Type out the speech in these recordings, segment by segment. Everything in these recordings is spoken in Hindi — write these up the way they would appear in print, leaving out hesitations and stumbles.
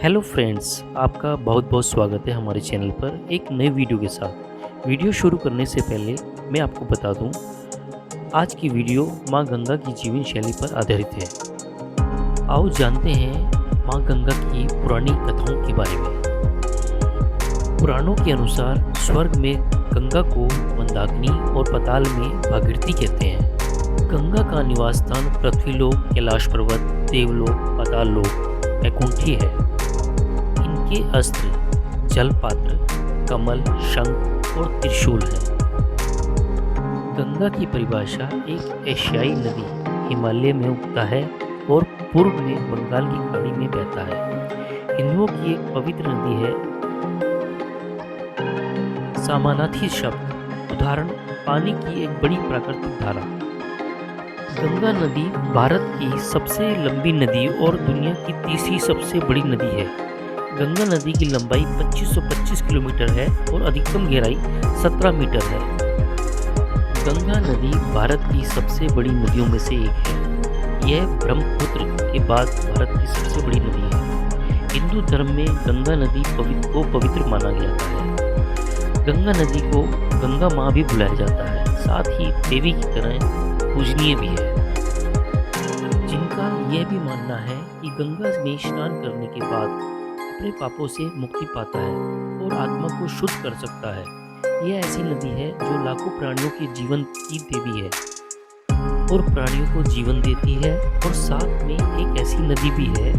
हेलो फ्रेंड्स, आपका बहुत बहुत स्वागत है हमारे चैनल पर एक नए वीडियो के साथ। वीडियो शुरू करने से पहले मैं आपको बता दूं, आज की वीडियो मां गंगा की जीवन शैली पर आधारित है। आओ जानते हैं मां गंगा की पुरानी कथाओं के बारे में। पुराणों के अनुसार स्वर्ग में गंगा को मंदाकिनी और पाताल में भागीरथी कहते हैं। गंगा का निवास स्थान पृथ्वीलोक, कैलाश पर्वत, देवलोक, पाताल लोक, वैकुंठी है। इनके अस्त्र जलपात्र, कमल, शंख और त्रिशूल है। गंगा की परिभाषा एक एशियाई नदी हिमालय में उगता है और पूर्व में बंगाल की खाड़ी में बहता है। हिंदुओं की एक पवित्र नदी है। समानार्थी शब्द उदाहरण पानी की एक बड़ी प्राकृतिक धारा। गंगा नदी भारत की सबसे लंबी नदी और दुनिया की तीसरी सबसे बड़ी नदी है। गंगा नदी की लंबाई 2525 किलोमीटर है और अधिकतम गहराई 17 मीटर है। गंगा नदी भारत की सबसे बड़ी नदियों में से एक है। यह ब्रह्मपुत्र के बाद भारत की सबसे बड़ी नदी है। हिंदू धर्म में गंगा नदी को पवित्र माना जाता है। गंगा नदी को गंगा माँ भी बुलाया जाता है, साथ ही देवी की तरह पूजनीय भी है। जिनका यह भी मानना है कि गंगा में स्नान करने के बाद अपने पापों से मुक्ति पाता है और आत्मा को शुद्ध कर सकता है। यह ऐसी नदी है जो लाखों प्राणियों के जीवन की देवी है और प्राणियों को जीवन देती है, और साथ में एक ऐसी नदी भी है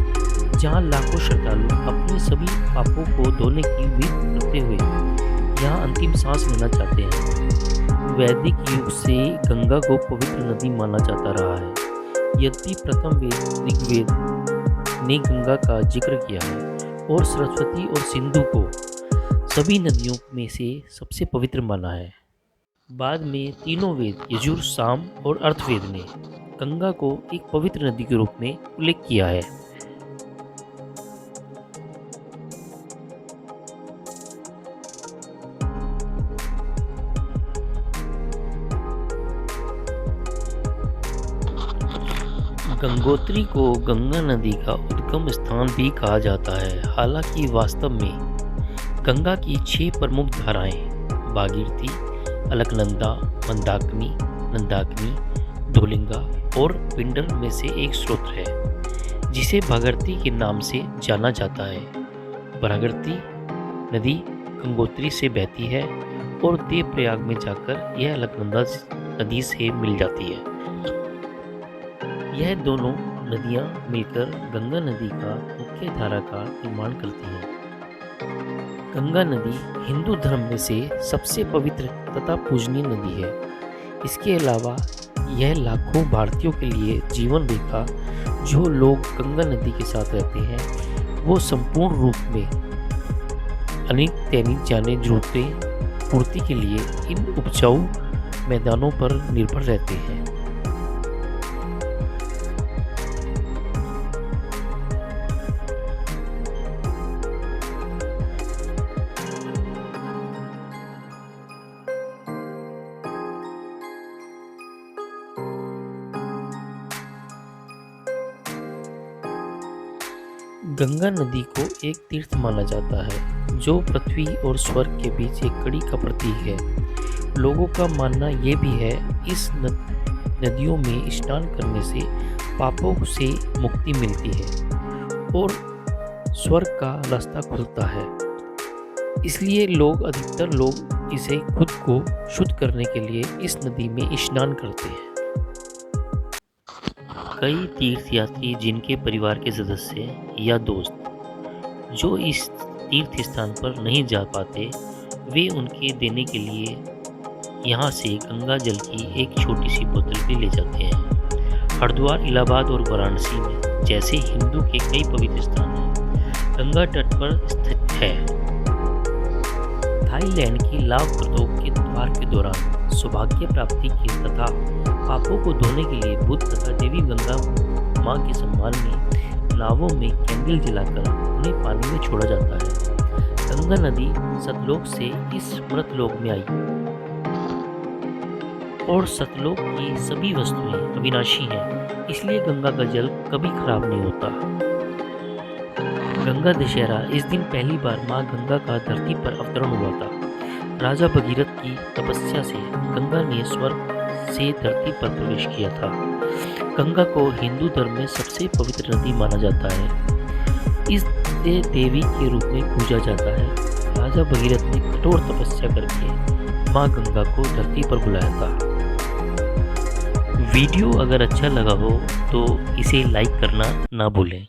जहां लाखों श्रद्धालु अपने सभी पापों को धोने की उम्मीद करते हुए यहाँ अंतिम सांस लेना चाहते हैं। वैदिक युग से गंगा को पवित्र नदी माना जाता रहा है। यद्यपि प्रथम वेद ऋग्वेद ने गंगा का जिक्र किया है और सरस्वती और सिंधु को सभी नदियों में से सबसे पवित्र माना है। बाद में तीनों वेद यजुर, साम और अर्थवेद ने गंगा को एक पवित्र नदी के रूप में उल्लेख किया है। गंगोत्री को गंगा नदी का उद्गम स्थान भी कहा जाता है। हालांकि वास्तव में गंगा की 6 प्रमुख धाराएं भागीरथी, अलकनंदा, मंदाकिनी, नंदाकिनी, धोलिंगा और पिंडर में से एक स्रोत है जिसे भागीरथी के नाम से जाना जाता है। भागीरथी नदी गंगोत्री से बहती है और देवप्रयाग में जाकर यह अलकनंदा नदी से मिल जाती है। यह दोनों नदियां मिलकर गंगा नदी का मुख्य धारा का निर्माण करती हैं। गंगा नदी हिंदू धर्म में से सबसे पवित्र तथा पूजनीय नदी है। इसके अलावा यह लाखों भारतीयों के लिए जीवन रेखा, जो लोग गंगा नदी के साथ रहते हैं वो संपूर्ण रूप में अनेक दैनिक जाने जरूरतें पूर्ति के लिए इन उपजाऊ मैदानों पर निर्भर रहते हैं। गंगा नदी को एक तीर्थ माना जाता है जो पृथ्वी और स्वर्ग के बीच एक कड़ी का प्रतीक है। लोगों का मानना ये भी है इस नदियों में स्नान करने से पापों से मुक्ति मिलती है और स्वर्ग का रास्ता खुलता है। इसलिए अधिकतर लोग इसे खुद को शुद्ध करने के लिए इस नदी में स्नान करते हैं। कई तीर्थयात्री जिनके परिवार के सदस्य या दोस्त जो इस तीर्थ स्थान पर नहीं जा पाते, वे उनके देने के लिए यहाँ से गंगा जल की एक छोटी सी बोतल भी ले जाते हैं। हरिद्वार, इलाहाबाद और वाराणसी में जैसे हिंदू के कई पवित्र स्थान हैं, गंगा तट पर स्थित है। थाईलैंड की लावप्रदोक के त्योहार के दौरान सौभाग्य प्राप्ति के तथा पापों को धोने के लिए बुद्ध तथा देवी गंगा माँ के सम्मान में नावों में कैंडल जलाकर उन्हें पानी में छोड़ा जाता है। गंगा नदी सतलोक से इस मृतलोक में आई और सतलोक की सभी वस्तुएं अविनाशी हैं, इसलिए गंगा का जल कभी खराब नहीं होता। गंगा दशहरा इस दिन पहली बार माँ गंगा का धरती पर अवतरण हुआ था। राजा भगीरथ की तपस्या से गंगा ने स्वर्ग से धरती पर प्रवेश किया था। गंगा को हिंदू धर्म में सबसे पवित्र नदी माना जाता है। इसे देवी के रूप में पूजा जाता है। राजा भगीरथ ने कठोर तपस्या करके माँ गंगा को धरती पर बुलाया था। वीडियो अगर अच्छा लगा हो तो इसे लाइक करना ना भूलें।